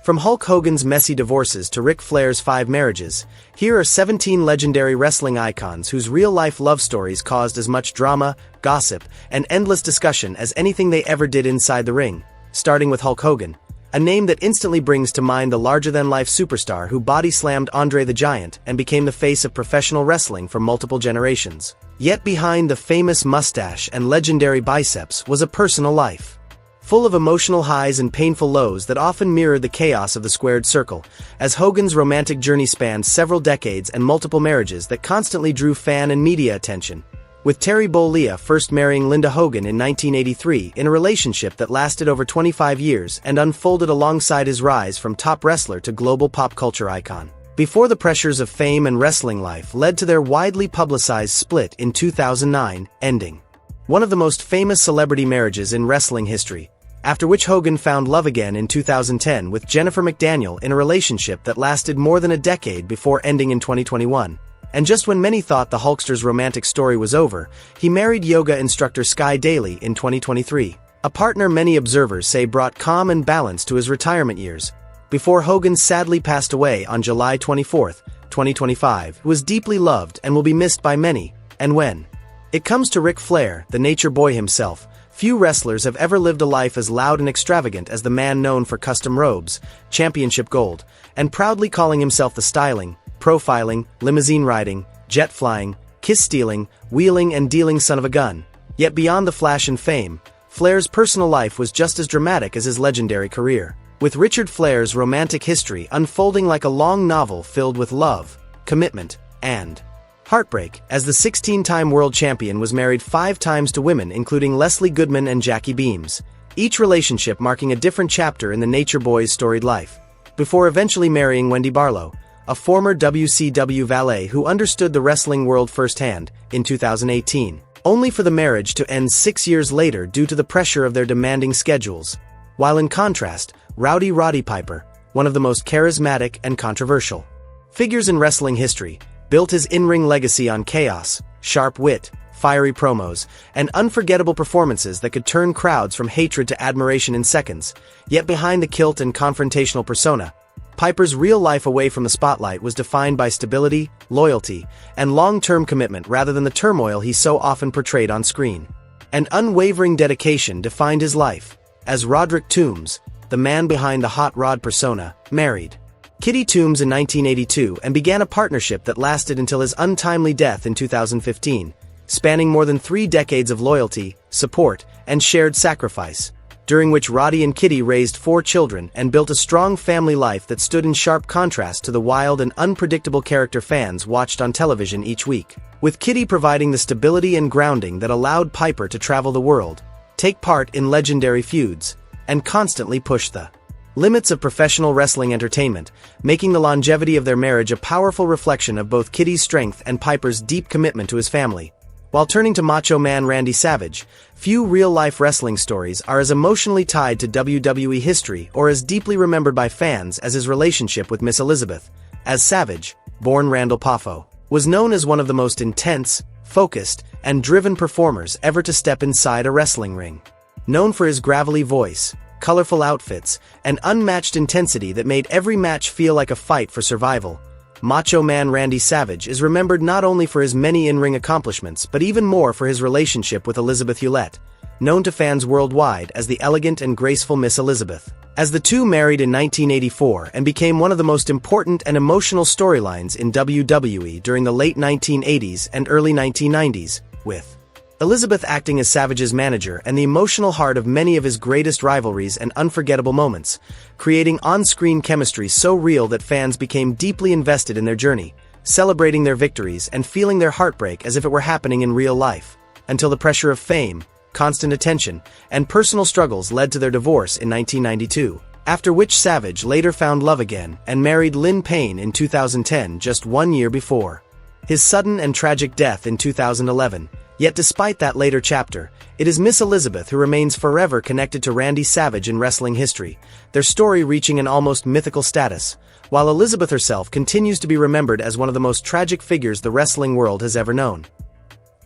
From Hulk Hogan's messy divorces to Ric Flair's 5 marriages, here are 17 legendary wrestling icons whose real-life love stories caused as much drama, gossip, and endless discussion as anything they ever did inside the ring. Starting with Hulk Hogan, a name that instantly brings to mind the larger-than-life superstar who body-slammed Andre the Giant and became the face of professional wrestling for multiple generations. Yet behind the famous mustache and legendary biceps was a personal life, full of emotional highs and painful lows that often mirrored the chaos of the squared circle, as Hogan's romantic journey spanned several decades and multiple marriages that constantly drew fan and media attention, with Terry Bollea first marrying Linda Hogan in 1983 in a relationship that lasted over 25 years and unfolded alongside his rise from top wrestler to global pop culture icon, before the pressures of fame and wrestling life led to their widely publicized split in 2009, ending one of the most famous celebrity marriages in wrestling history, after which Hogan found love again in 2010 with Jennifer McDaniel in a relationship that lasted more than a decade before ending in 2021. And just when many thought the Hulkster's romantic story was over, he married yoga instructor Sky Daly in 2023, a partner many observers say brought calm and balance to his retirement years, before Hogan sadly passed away on July 24, 2025, who was deeply loved and will be missed by many. And when it comes to Ric Flair, the nature boy himself, few wrestlers have ever lived a life as loud and extravagant as the man known for custom robes, championship gold, and proudly calling himself the styling, profiling, limousine riding, jet flying, kiss stealing, wheeling and dealing son of a gun. Yet beyond the flash and fame, Flair's personal life was just as dramatic as his legendary career, with Richard Flair's romantic history unfolding like a long novel filled with love, commitment, and heartbreak, as the 16-time world champion was married 5 times to women including Leslie Goodman and Jackie Beams, each relationship marking a different chapter in the Nature Boy's storied life, before eventually marrying Wendy Barlow, a former WCW valet who understood the wrestling world firsthand, in 2018, only for the marriage to end 6 years later due to the pressure of their demanding schedules. While in contrast, Roddy Piper, one of the most charismatic and controversial figures in wrestling history, built his in-ring legacy on chaos, sharp wit, fiery promos, and unforgettable performances that could turn crowds from hatred to admiration in seconds. Yet behind the kilt and confrontational persona, Piper's real life away from the spotlight was defined by stability, loyalty, and long-term commitment rather than the turmoil he so often portrayed on screen. And unwavering dedication defined his life, as Roderick Toombs, the man behind the Hot Rod persona, married Kitty Toombs in 1982 and began a partnership that lasted until his untimely death in 2015, spanning more than 3 decades of loyalty, support, and shared sacrifice, during which Roddy and Kitty raised 4 children and built a strong family life that stood in sharp contrast to the wild and unpredictable character fans watched on television each week, with Kitty providing the stability and grounding that allowed Piper to travel the world, take part in legendary feuds, and constantly push the limits of professional wrestling entertainment, making the longevity of their marriage a powerful reflection of both Kitty's strength and Piper's deep commitment to his family. While turning to Macho Man Randy Savage, few real-life wrestling stories are as emotionally tied to WWE history or as deeply remembered by fans as his relationship with Miss Elizabeth, as Savage, born Randall Poffo, was known as one of the most intense, focused, and driven performers ever to step inside a wrestling ring. Known for his gravelly voice, colorful outfits, and unmatched intensity that made every match feel like a fight for survival, Macho Man Randy Savage is remembered not only for his many in-ring accomplishments but even more for his relationship with Elizabeth Hewlett, known to fans worldwide as the elegant and graceful Miss Elizabeth, as the two married in 1984 and became one of the most important and emotional storylines in WWE during the late 1980s and early 1990s, with Elizabeth acting as Savage's manager and the emotional heart of many of his greatest rivalries and unforgettable moments, creating on-screen chemistry so real that fans became deeply invested in their journey, celebrating their victories and feeling their heartbreak as if it were happening in real life, until the pressure of fame, constant attention, and personal struggles led to their divorce in 1992, after which Savage later found love again and married Lynn Payne in 2010, just 1 year before his sudden and tragic death in 2011. Yet despite that later chapter, it is Miss Elizabeth who remains forever connected to Randy Savage in wrestling history, their story reaching an almost mythical status, while Elizabeth herself continues to be remembered as one of the most tragic figures the wrestling world has ever known.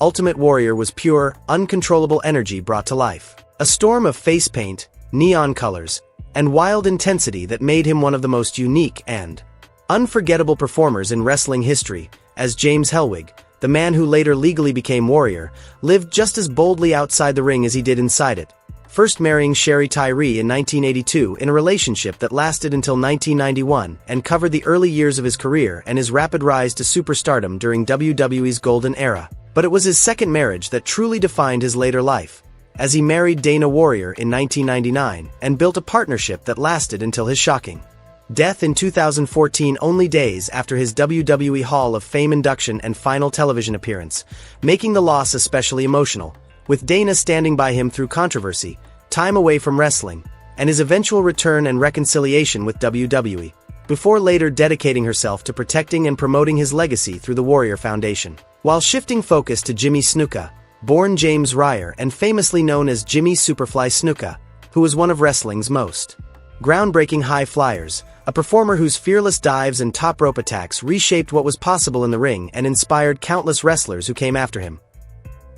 Ultimate Warrior was pure, uncontrollable energy brought to life. A storm of face paint, neon colors, and wild intensity that made him one of the most unique and unforgettable performers in wrestling history, as James Hellwig, the man who later legally became Warrior, lived just as boldly outside the ring as he did inside it, first marrying Sherry Tyree in 1982 in a relationship that lasted until 1991 and covered the early years of his career and his rapid rise to superstardom during WWE's golden era. But it was his second marriage that truly defined his later life, as he married Dana Warrior in 1999 and built a partnership that lasted until his shocking death in 2014, only days after his WWE Hall of Fame induction and final television appearance, making the loss especially emotional, with Dana standing by him through controversy, time away from wrestling, and his eventual return and reconciliation with WWE, before later dedicating herself to protecting and promoting his legacy through the Warrior Foundation. While shifting focus to Jimmy Snuka, born James Ryer and famously known as Jimmy Superfly Snuka, who was one of wrestling's most groundbreaking high flyers, a performer whose fearless dives and top rope attacks reshaped what was possible in the ring and inspired countless wrestlers who came after him.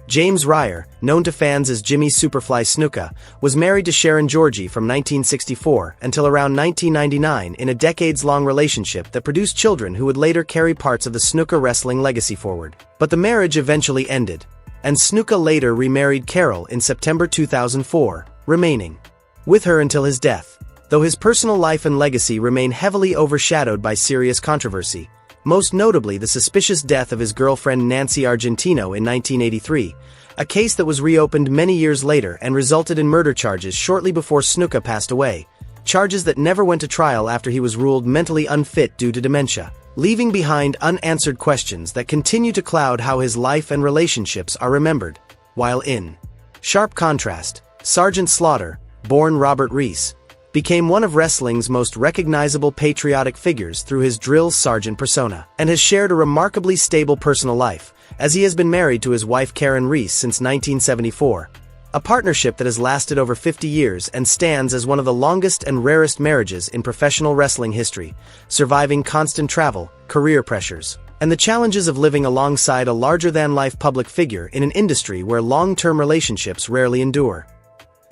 James Ryer, known to fans as Jimmy Superfly Snuka, was married to Sharon Georgie from 1964 until around 1999 in a decades-long relationship that produced children who would later carry parts of the Snuka wrestling legacy forward. But the marriage eventually ended, and Snuka later remarried Carol in September 2004, remaining with her until his death. Though his personal life and legacy remain heavily overshadowed by serious controversy, most notably the suspicious death of his girlfriend Nancy Argentino in 1983, a case that was reopened many years later and resulted in murder charges shortly before Snuka passed away, charges that never went to trial after he was ruled mentally unfit due to dementia, leaving behind unanswered questions that continue to cloud how his life and relationships are remembered. While in sharp contrast, Sergeant Slaughter, born Robert Reese, became one of wrestling's most recognizable patriotic figures through his drill sergeant persona, and has shared a remarkably stable personal life, as he has been married to his wife Karen Reese since 1974, a partnership that has lasted over 50 years and stands as one of the longest and rarest marriages in professional wrestling history, surviving constant travel, career pressures, and the challenges of living alongside a larger-than-life public figure in an industry where long-term relationships rarely endure.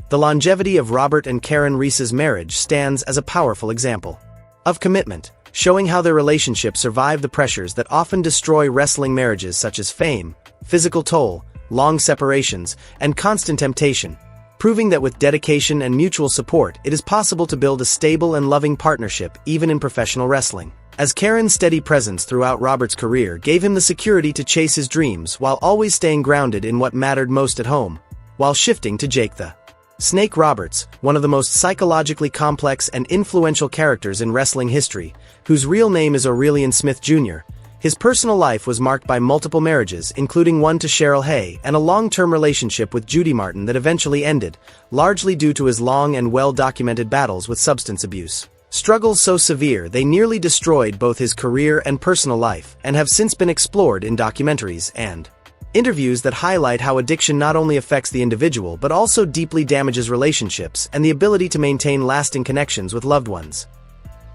The longevity of Robert and Karen Reese's marriage stands as a powerful example of commitment, showing how their relationship survived the pressures that often destroy wrestling marriages, such as fame, physical toll, long separations, and constant temptation, proving that with dedication and mutual support it is possible to build a stable and loving partnership even in professional wrestling. As Karen's steady presence throughout Robert's career gave him the security to chase his dreams while always staying grounded in what mattered most at home, while shifting to Jake the Snake Roberts, one of the most psychologically complex and influential characters in wrestling history, whose real name is Aurelian Smith Jr., his personal life was marked by multiple marriages, including one to Cheryl Hay, and a long-term relationship with Judy Martin that eventually ended, largely due to his long and well-documented battles with substance abuse. Struggles so severe they nearly destroyed both his career and personal life, and have since been explored in documentaries and interviews that highlight how addiction not only affects the individual but also deeply damages relationships and the ability to maintain lasting connections with loved ones.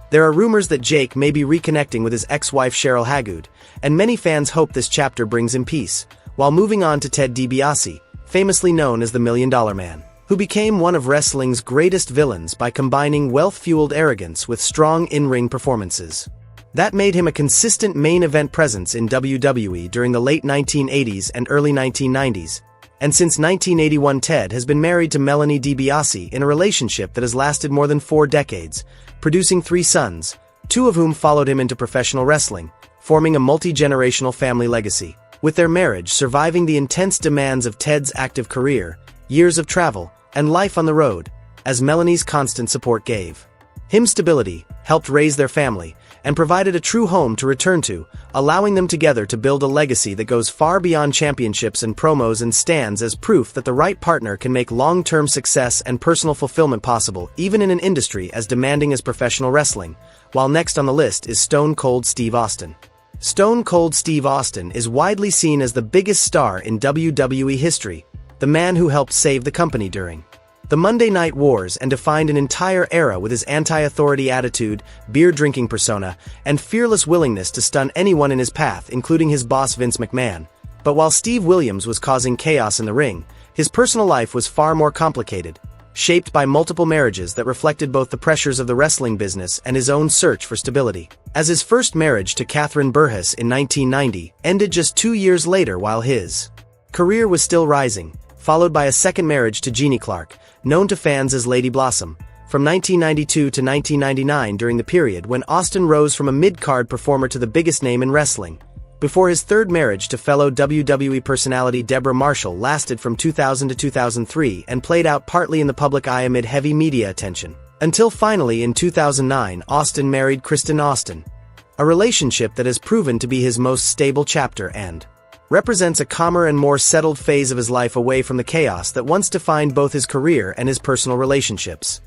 There are rumors that Jake may be reconnecting with his ex-wife Cheryl Hagood, and many fans hope this chapter brings him peace, while moving on to Ted DiBiase, famously known as the $1 Million Man, who became one of wrestling's greatest villains by combining wealth-fueled arrogance with strong in-ring performances. That made him a consistent main event presence in WWE during the late 1980s and early 1990s, and since 1981 Ted has been married to Melanie DiBiase in a relationship that has lasted more than 4 decades, producing 3 sons, 2 of whom followed him into professional wrestling, forming a multi-generational family legacy, with their marriage surviving the intense demands of Ted's active career, years of travel, and life on the road, as Melanie's constant support gave him stability, helped raise their family, and provided a true home to return to, allowing them together to build a legacy that goes far beyond championships and promos and stands as proof that the right partner can make long-term success and personal fulfillment possible even in an industry as demanding as professional wrestling. While next on the list is Stone Cold Steve Austin. Stone Cold Steve Austin is widely seen as the biggest star in WWE history, the man who helped save the company during the Monday Night Wars and defined an entire era with his anti-authority attitude, beer-drinking persona, and fearless willingness to stun anyone in his path, including his boss Vince McMahon. But while Steve Williams was causing chaos in the ring, his personal life was far more complicated, shaped by multiple marriages that reflected both the pressures of the wrestling business and his own search for stability. As his first marriage to Catherine Burgess in 1990 ended just 2 years later while his career was still rising, followed by a second marriage to Jeannie Clark, known to fans as Lady Blossom, from 1992 to 1999 during the period when Austin rose from a mid-card performer to the biggest name in wrestling, before his third marriage to fellow WWE personality Deborah Marshall lasted from 2000 to 2003 and played out partly in the public eye amid heavy media attention. Until finally in 2009 Austin married Kristen Austin, a relationship that has proven to be his most stable chapter and represents a calmer and more settled phase of his life away from the chaos that once defined both his career and his personal relationships,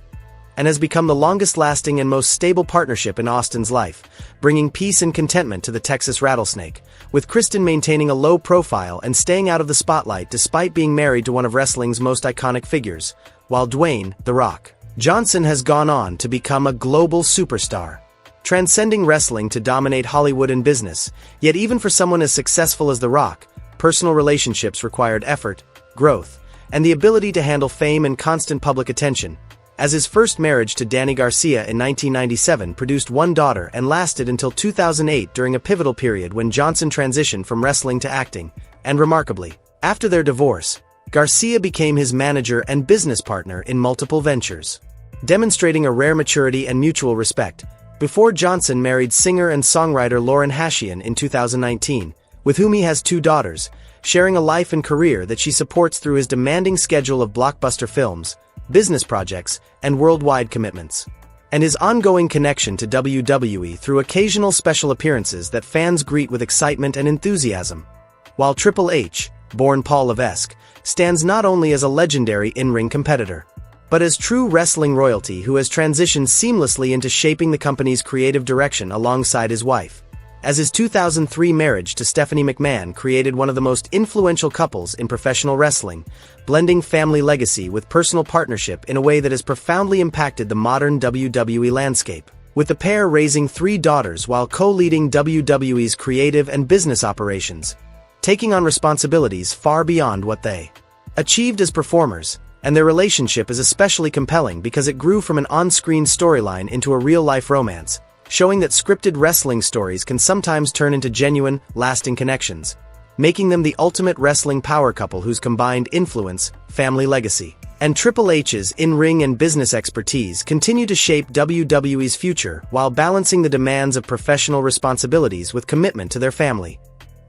and has become the longest-lasting and most stable partnership in Austin's life, bringing peace and contentment to the Texas Rattlesnake, with Kristen maintaining a low profile and staying out of the spotlight despite being married to one of wrestling's most iconic figures, while Dwayne, "The Rock" Johnson has gone on to become a global superstar, transcending wrestling to dominate Hollywood and business. Yet even for someone as successful as The Rock, personal relationships required effort, growth, and the ability to handle fame and constant public attention, as his first marriage to Dany Garcia in 1997 produced one daughter and lasted until 2008 during a pivotal period when Johnson transitioned from wrestling to acting, and remarkably, after their divorce, Garcia became his manager and business partner in multiple ventures, demonstrating a rare maturity and mutual respect, before Johnson married singer and songwriter Lauren Hashian in 2019, with whom he has 2 daughters, sharing a life and career that she supports through his demanding schedule of blockbuster films, business projects, and worldwide commitments, and his ongoing connection to WWE through occasional special appearances that fans greet with excitement and enthusiasm. While Triple H, born Paul Levesque, stands not only as a legendary in-ring competitor, but as true wrestling royalty who has transitioned seamlessly into shaping the company's creative direction alongside his wife, as his 2003 marriage to Stephanie McMahon created one of the most influential couples in professional wrestling, blending family legacy with personal partnership in a way that has profoundly impacted the modern WWE landscape, with the pair raising 3 daughters while co-leading WWE's creative and business operations, taking on responsibilities far beyond what they achieved as performers. And their relationship is especially compelling because it grew from an on-screen storyline into a real-life romance, showing that scripted wrestling stories can sometimes turn into genuine, lasting connections, making them the ultimate wrestling power couple whose combined influence, family legacy, and Triple H's in-ring and business expertise continue to shape WWE's future while balancing the demands of professional responsibilities with commitment to their family,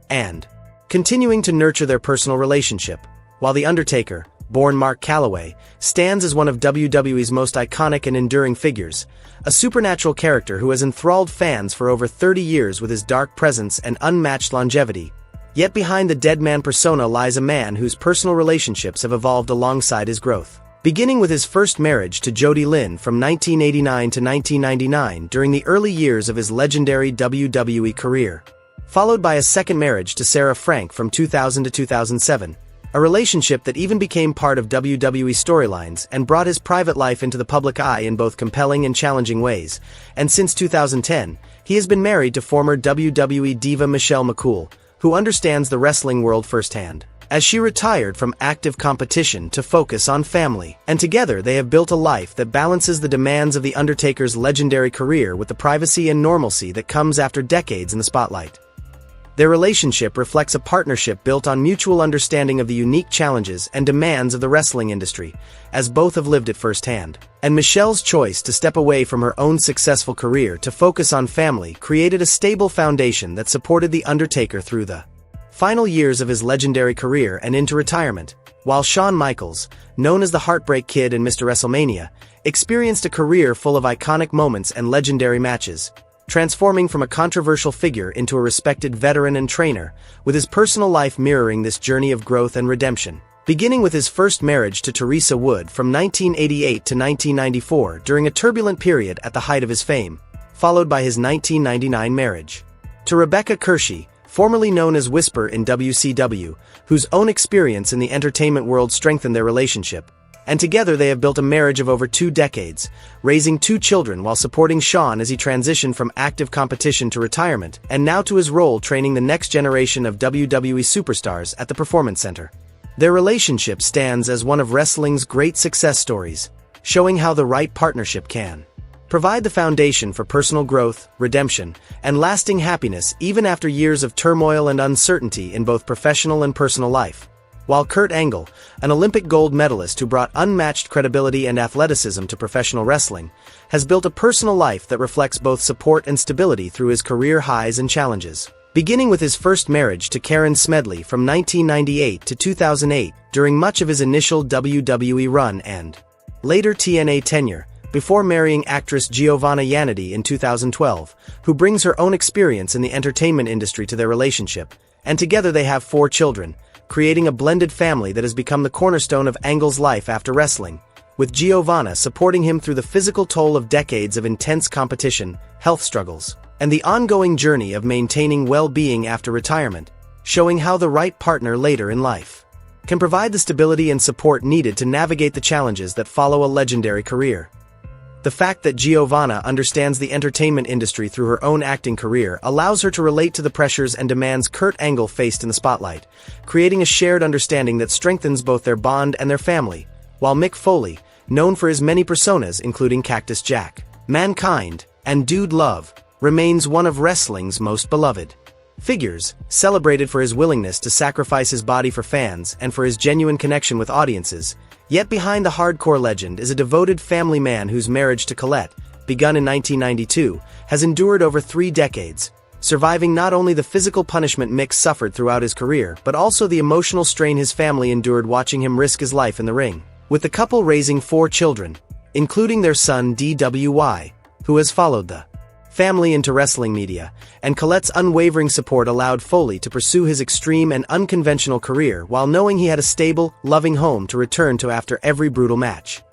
and continuing to nurture their personal relationship. While The Undertaker, born Mark Calloway, stands as one of WWE's most iconic and enduring figures, a supernatural character who has enthralled fans for over 30 years with his dark presence and unmatched longevity. Yet behind the dead man persona lies a man whose personal relationships have evolved alongside his growth, beginning with his first marriage to Jody Lynn from 1989 to 1999 during the early years of his legendary WWE career, followed by a second marriage to Sarah Frank from 2000 to 2007, a relationship that even became part of WWE storylines and brought his private life into the public eye in both compelling and challenging ways. And since 2010, he has been married to former WWE diva Michelle McCool, who understands the wrestling world firsthand, as she retired from active competition to focus on family. And together they have built a life that balances the demands of The Undertaker's legendary career with the privacy and normalcy that comes after decades in the spotlight. Their relationship reflects a partnership built on mutual understanding of the unique challenges and demands of the wrestling industry, as both have lived it firsthand. And Michelle's choice to step away from her own successful career to focus on family created a stable foundation that supported The Undertaker through the final years of his legendary career and into retirement, while Shawn Michaels, known as the Heartbreak Kid and Mr. WrestleMania, experienced a career full of iconic moments and legendary matches, transforming from a controversial figure into a respected veteran and trainer, with his personal life mirroring this journey of growth and redemption. Beginning with his first marriage to Teresa Wood from 1988 to 1994 during a turbulent period at the height of his fame, followed by his 1999 marriage to Rebecca Kershey, formerly known as Whisper in WCW, whose own experience in the entertainment world strengthened their relationship. And together they have built a marriage of over 2 decades, raising 2 children while supporting Shawn as he transitioned from active competition to retirement and now to his role training the next generation of WWE superstars at the Performance Center. Their relationship stands as one of wrestling's great success stories, showing how the right partnership can provide the foundation for personal growth, redemption, and lasting happiness even after years of turmoil and uncertainty in both professional and personal life. While Kurt Angle, an Olympic gold medalist who brought unmatched credibility and athleticism to professional wrestling, has built a personal life that reflects both support and stability through his career highs and challenges. Beginning with his first marriage to Karen Smedley from 1998 to 2008 during much of his initial WWE run and later TNA tenure, before marrying actress Giovanna Yanity in 2012, who brings her own experience in the entertainment industry to their relationship, and together they have 4 children, creating a blended family that has become the cornerstone of Angle's life after wrestling, with Giovanna supporting him through the physical toll of decades of intense competition, health struggles, and the ongoing journey of maintaining well-being after retirement, showing how the right partner later in life can provide the stability and support needed to navigate the challenges that follow a legendary career. The fact that Giovanna understands the entertainment industry through her own acting career allows her to relate to the pressures and demands Kurt Angle faced in the spotlight, creating a shared understanding that strengthens both their bond and their family, while Mick Foley, known for his many personas including Cactus Jack, Mankind, and Dude Love, remains one of wrestling's most beloved figures, celebrated for his willingness to sacrifice his body for fans and for his genuine connection with audiences. Yet behind the hardcore legend is a devoted family man whose marriage to Colette, begun in 1992, has endured over 3 decades, surviving not only the physical punishment Mick suffered throughout his career but also the emotional strain his family endured watching him risk his life in the ring. With the couple raising 4 children, including their son DWY, who has followed the family into wrestling media, and Colette's unwavering support allowed Foley to pursue his extreme and unconventional career while knowing he had a stable, loving home to return to after every brutal match.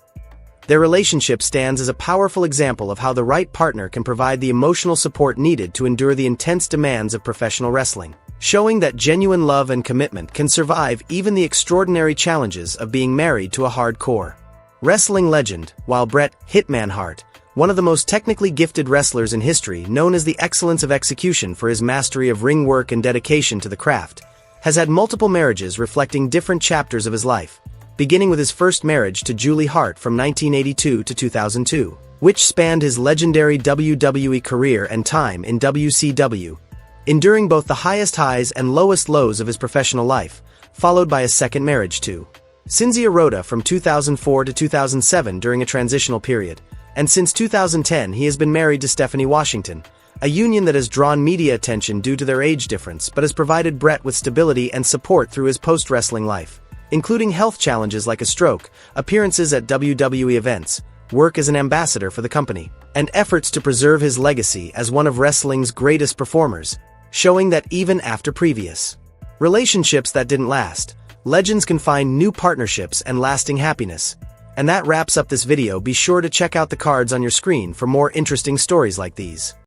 Their relationship stands as a powerful example of how the right partner can provide the emotional support needed to endure the intense demands of professional wrestling, showing that genuine love and commitment can survive even the extraordinary challenges of being married to a hardcore wrestling legend. While Bret "Hitman" Hart, one of the most technically gifted wrestlers in history, known as the excellence of execution for his mastery of ring work and dedication to the craft, has had multiple marriages reflecting different chapters of his life, beginning with his first marriage to Julie Hart from 1982 to 2002, which spanned his legendary WWE career and time in WCW, enduring both the highest highs and lowest lows of his professional life, followed by a second marriage to Cynthia Rhoda from 2004 to 2007 during a transitional period. And since 2010 he has been married to Stephanie Washington, a union that has drawn media attention due to their age difference but has provided Bret with stability and support through his post-wrestling life, including health challenges like a stroke, appearances at WWE events, work as an ambassador for the company, and efforts to preserve his legacy as one of wrestling's greatest performers, showing that even after previous relationships that didn't last, legends can find new partnerships and lasting happiness. And that wraps up this video. Be sure to check out the cards on your screen for more interesting stories like these.